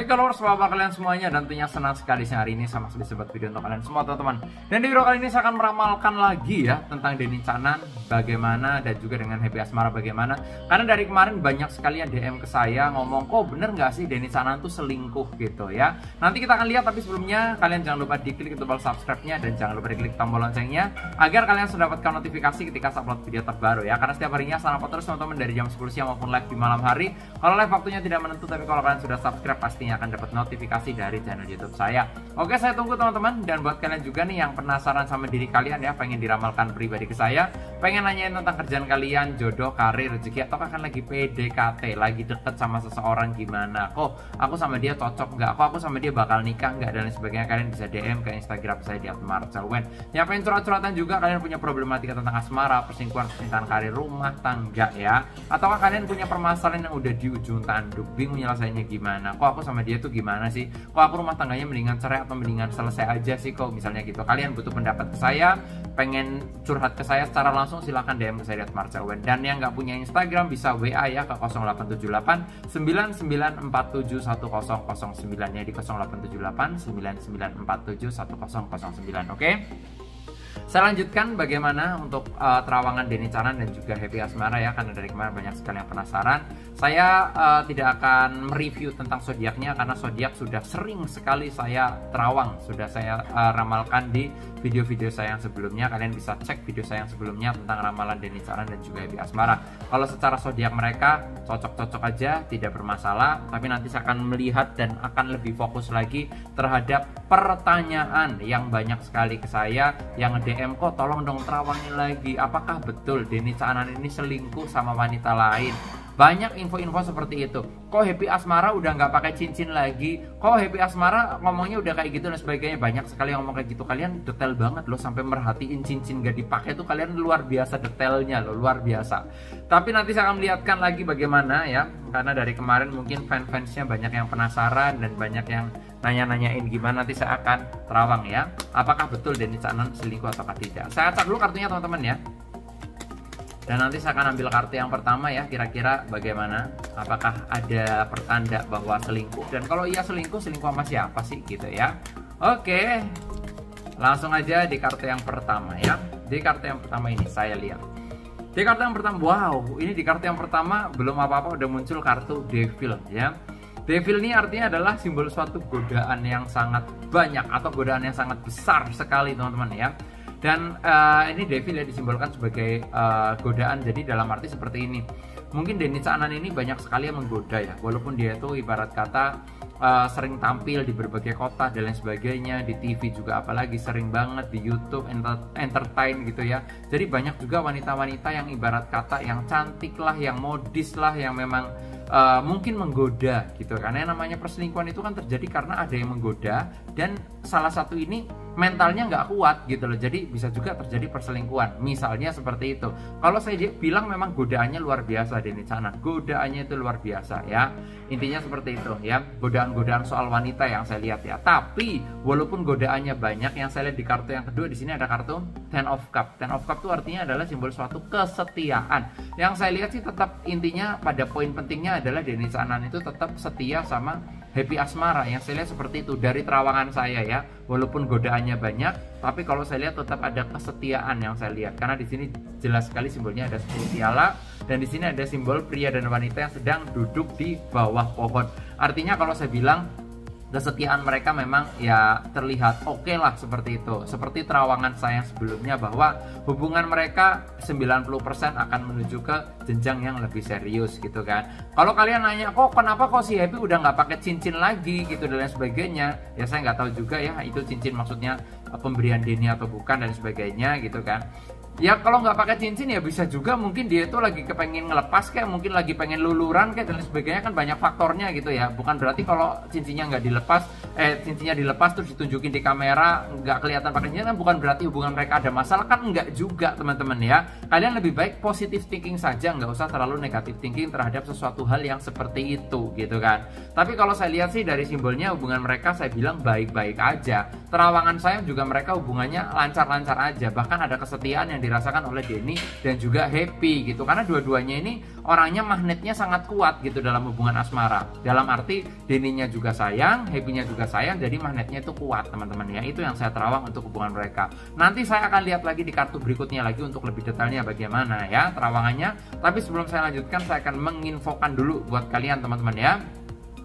followers, apa kabar kalian semuanya? Dan tentunya senang sekali siang hari ini sama sebat video untuk kalian semua teman-teman. Dan di video kali ini saya akan meramalkan lagi ya tentang Denny Canan bagaimana, dan juga dengan Happy Asmara bagaimana. Karena dari kemarin banyak sekali yang DM ke saya ngomong, kok bener nggak sih Denny Canan tuh selingkuh gitu ya. Nanti kita akan lihat, tapi sebelumnya kalian jangan lupa diklik tombol subscribe-nya dan jangan lupa diklik tombol loncengnya agar kalian sudah dapatkan notifikasi ketika saya upload video terbaru ya. Karena setiap harinya saya upload terus teman-teman dari jam 10 siang maupun live di malam hari. Kalau live waktunya tidak menentu, tapi kalau kalian sudah subscribe pastinya akan dapat notifikasi dari channel YouTube saya. Oke, saya tunggu teman-teman. Dan buat kalian juga nih yang penasaran sama diri kalian ya, pengen diramalkan pribadi ke saya, pengen nanyain tentang kerjaan kalian, jodoh, karir, rezeki, atau kan lagi PDKT, lagi deket sama seseorang gimana, kok aku sama dia cocok nggak, kok aku sama dia bakal nikah nggak, dan lain sebagainya, kalian bisa DM ke Instagram saya di @marcelwen. Yang pengen curhat-curhatan juga, kalian punya problematika tentang asmara, perselingkuhan, percintaan, karir, rumah tangga ya, atau kalian punya permasalahan yang udah di ujung tanduk, bingung nyelesainnya gimana, kok aku sama dia tuh gimana sih, kok aku rumah tangganya mendingan cerai atau mendingan selesai aja sih, kok misalnya gitu, kalian butuh pendapat ke saya, pengen curhat ke saya secara langsung, silahkan DM ke saya di @marcelwen. Dan yang nggak punya Instagram bisa WA ya ke 0878 9947 1009 ya, di 0878 9947 1009. Oke? Saya lanjutkan bagaimana untuk terawangan Denny Canan dan juga Happy Asmara ya, karena dari kemarin banyak sekali yang penasaran. Saya tidak akan mereview tentang zodiaknya karena zodiak sudah sering sekali saya terawang, sudah saya ramalkan di video-video saya yang sebelumnya. Kalian bisa cek video saya yang sebelumnya tentang ramalan Denny Canan dan juga Happy Asmara. Kalau secara zodiak mereka cocok-cocok aja, tidak bermasalah, tapi nanti saya akan melihat dan akan lebih fokus lagi terhadap pertanyaan yang banyak sekali ke saya yang DM, kok tolong dong terawangin lagi, apakah betul Denny Canan ini selingkuh sama wanita lain. Banyak info-info seperti itu. Kok Happy Asmara udah nggak pakai cincin lagi, kok Happy Asmara ngomongnya udah kayak gitu dan sebagainya. Banyak sekali yang ngomong kayak gitu. Kalian detail banget loh, sampai merhatiin cincin gak dipakai tuh kalian luar biasa detailnya loh, luar biasa. Tapi nanti saya akan melihatkan lagi bagaimana ya, karena dari kemarin mungkin fans-fansnya banyak yang penasaran dan banyak yang nanya-nanyain gimana. Nanti saya akan terawang ya, apakah betul Denny Canan selingkuh atau tidak. Saya acak dulu kartunya teman-teman ya. Dan nanti saya akan ambil kartu yang pertama ya, kira-kira bagaimana, apakah ada pertanda bahwa selingkuh, dan kalau iya selingkuh, selingkuh sama siapa sih gitu ya. Oke, langsung aja di kartu yang pertama ya. Di kartu yang pertama ini saya lihat, di kartu yang pertama, wow, ini di kartu yang pertama belum apa-apa udah muncul kartu Devil ya. Devil ini artinya adalah simbol suatu godaan yang sangat banyak atau godaan yang sangat besar sekali teman-teman ya. Dan ini Devil ya disimbolkan sebagai godaan. Jadi dalam arti seperti ini, mungkin Denny Canan ini banyak sekali yang menggoda ya, walaupun dia itu ibarat kata sering tampil di berbagai kota dan lain sebagainya, di TV juga apalagi sering banget, di YouTube entertain gitu ya. Jadi banyak juga wanita-wanita yang ibarat kata yang cantik lah, yang modis lah, yang memang mungkin menggoda gitu. Karena yang namanya perselingkuhan itu kan terjadi karena ada yang menggoda, dan salah satu ini mentalnya nggak kuat gitu loh, jadi bisa juga terjadi perselingkuhan misalnya seperti itu. Kalau saya bilang memang godaannya luar biasa Denny Canan, godaannya itu luar biasa ya, intinya seperti itu ya, godaan-godaan soal wanita yang saya lihat ya. Tapi walaupun godaannya banyak, yang saya lihat di kartu yang kedua di sini ada kartu Ten of Cup. Ten of Cup itu artinya adalah simbol suatu kesetiaan. Yang saya lihat sih tetap intinya pada poin pentingnya adalah Denny Canan itu tetap setia sama Happy Asmara. Yang saya lihat seperti itu dari terawangan saya ya. Walaupun godaannya banyak, tapi kalau saya lihat tetap ada kesetiaan yang saya lihat. Karena di sini jelas sekali simbolnya ada 10 piala, dan di sini ada simbol pria dan wanita yang sedang duduk di bawah pohon. Artinya kalau saya bilang kesetiaan mereka memang ya terlihat oke lah seperti itu. Seperti terawangan saya yang sebelumnya bahwa hubungan mereka 90% akan menuju ke jenjang yang lebih serius gitu kan. Kalau kalian nanya, kok kenapa kok si Happy udah nggak pakai cincin lagi gitu dan lain sebagainya, ya saya nggak tahu juga ya itu cincin maksudnya pemberian Denny atau bukan dan sebagainya gitu kan. Ya kalau nggak pakai cincin ya bisa juga mungkin dia itu lagi kepengen ngelepas, kayak mungkin lagi pengen luluran kayak dan sebagainya, kan banyak faktornya gitu ya. Bukan berarti kalau cincinnya nggak dilepas, cincinnya dilepas terus ditunjukin di kamera nggak kelihatan pakai cincin, kan bukan berarti hubungan mereka ada masalah, kan nggak juga teman-teman ya. Kalian lebih baik positive thinking saja, nggak usah terlalu negative thinking terhadap sesuatu hal yang seperti itu gitu kan. Tapi kalau saya lihat sih dari simbolnya hubungan mereka saya bilang baik-baik aja. Terawangan saya juga mereka hubungannya lancar-lancar aja, bahkan ada kesetiaan yang dirasakan oleh Denny dan juga Happy gitu. Karena dua-duanya ini orangnya magnetnya sangat kuat gitu dalam hubungan asmara. Dalam arti Denny-nya juga sayang, Happy-nya juga sayang, jadi magnetnya itu kuat teman-teman ya. Itu yang saya terawang untuk hubungan mereka. Nanti saya akan lihat lagi di kartu berikutnya lagi untuk lebih detailnya bagaimana ya terawangannya. Tapi sebelum saya lanjutkan, saya akan menginfokan dulu buat kalian teman-teman ya,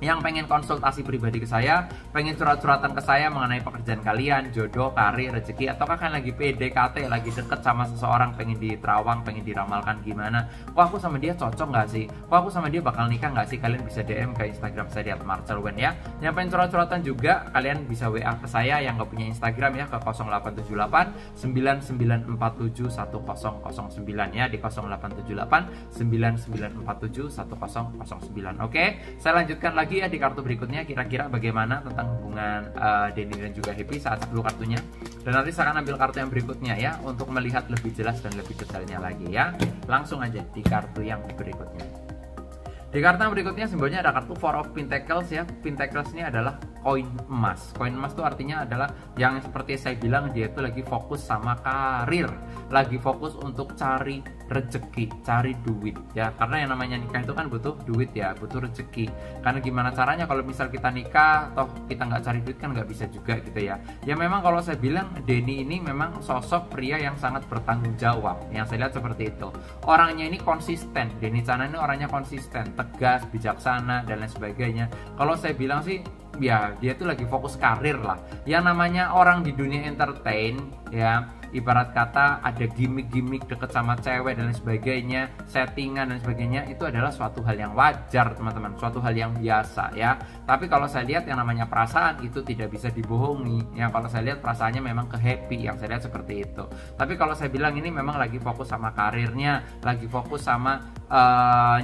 yang pengen konsultasi pribadi ke saya, pengen curhat-curhatan ke saya mengenai pekerjaan kalian, jodoh, karir, rezeki, atau kalian lagi PDKT, lagi deket sama seseorang, pengen diterawang, pengen diramalkan gimana, kok aku sama dia cocok nggak sih, kok aku sama dia bakal nikah nggak sih, kalian bisa DM ke Instagram saya di @marcelwen ya. Yang pengen curhat-curhatan juga, kalian bisa WA ke saya yang nggak punya Instagram ya, ke 0878 9947 1009 ya, di 0878 9947 1009. Oke, saya lanjutkan lagi ya di kartu berikutnya, kira-kira bagaimana tentang hubungan Denny dan juga Happy. Saat dulu kartunya, dan nanti saya akan ambil kartu yang berikutnya ya untuk melihat lebih jelas dan lebih detailnya lagi ya. Langsung aja di kartu yang berikutnya. Di kartu yang berikutnya simbolnya ada kartu Four of Pentacles ya. Pentacles ini adalah koin emas. Koin emas itu artinya adalah yang seperti saya bilang, dia itu lagi fokus sama karir, lagi fokus untuk cari rezeki, cari duit ya. Karena yang namanya nikah itu kan butuh duit ya, butuh rezeki. Karena gimana caranya kalau misal kita nikah toh kita nggak cari duit kan nggak bisa juga gitu ya. Ya memang kalau saya bilang Denny ini memang sosok pria yang sangat bertanggung jawab. Yang saya lihat seperti itu. Orangnya ini konsisten. Denny Cana ini orangnya konsisten, tegas, bijaksana dan lain sebagainya. Kalau saya bilang sih ya dia tuh lagi fokus karir lah. Yang namanya orang di dunia entertain ya, ibarat kata ada gimmick-gimmick deket sama cewek dan lain sebagainya, settingan dan sebagainya, itu adalah suatu hal yang wajar teman-teman, suatu hal yang biasa ya. Tapi kalau saya lihat yang namanya perasaan itu tidak bisa dibohongi ya. Kalau saya lihat perasaannya memang ke Happy, yang saya lihat seperti itu. Tapi kalau saya bilang ini memang lagi fokus sama karirnya, lagi fokus sama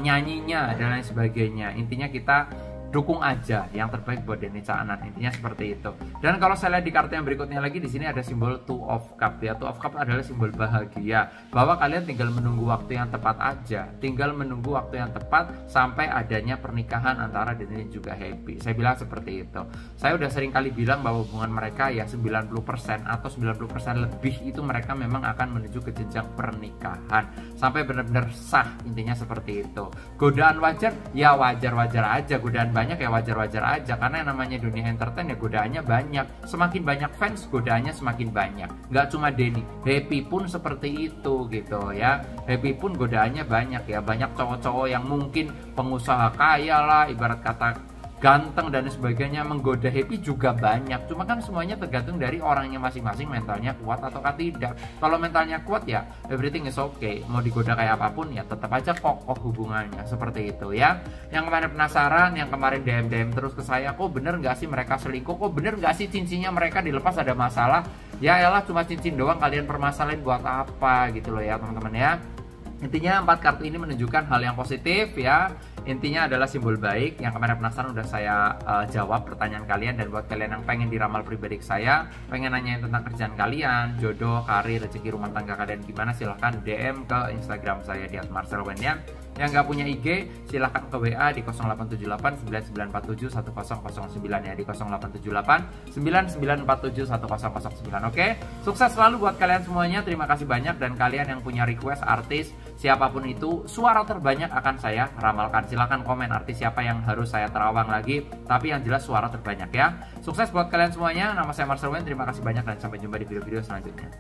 nyanyinya dan lain sebagainya. Intinya kita dukung aja yang terbaik buat Denny Caanan, intinya seperti itu. Dan kalau saya lihat di kartu yang berikutnya lagi, di sini ada simbol Two of Cup ya. Two of Cup adalah simbol bahagia, bahwa kalian tinggal menunggu waktu yang tepat aja, tinggal menunggu waktu yang tepat sampai adanya pernikahan antara Denny dan juga Happy. Saya bilang seperti itu. Saya udah sering kali bilang bahwa hubungan mereka ya 90% atau 90% lebih itu mereka memang akan menuju ke jenjang pernikahan sampai benar-benar sah, intinya seperti itu. Godaan wajar ya, wajar-wajar aja. Godaan banyak ya wajar-wajar aja, karena yang namanya dunia entertain ya godaannya banyak. Semakin banyak fans, godaannya semakin banyak. Nggak cuma Denny, Happy pun seperti itu gitu ya. Happy pun godaannya banyak ya. Banyak cowok-cowok yang mungkin pengusaha kaya lah, ibarat kata ganteng dan sebagainya, menggoda Happy juga banyak. Cuma kan semuanya tergantung dari orangnya masing-masing, mentalnya kuat atau tidak. Kalau mentalnya kuat ya everything is okay. Mau digoda kayak apapun ya tetap aja kokoh hubungannya, seperti itu ya. Yang kemarin penasaran, yang kemarin DM terus ke saya, kok bener nggak sih mereka selingkuh, kok bener nggak sih cincinnya mereka dilepas ada masalah. Ya elah, cuma cincin doang, kalian permasalahin buat apa gitu loh ya teman-teman ya. Intinya 4 kartu ini menunjukkan hal yang positif ya. Intinya adalah simbol baik. Yang kemarin penasaran udah saya jawab pertanyaan kalian. Dan buat kalian yang pengen diramal pribadi ke saya, pengen nanyain tentang kerjaan kalian, jodoh, karir, rezeki, rumah tangga kalian gimana, silahkan DM ke Instagram saya di @marcelwen ya. Yang nggak punya IG silahkan ke WA di 0878 9947 1009 ya, di 0878 9947 1009. Oke, sukses selalu buat kalian semuanya. Terima kasih banyak. Dan kalian yang punya request artis siapapun itu, suara terbanyak akan saya ramalkan. Silahkan komen artis siapa yang harus saya terawang lagi, tapi yang jelas suara terbanyak ya. Sukses buat kalian semuanya. Nama saya Marcelwen. Terima kasih banyak dan sampai jumpa di video-video selanjutnya.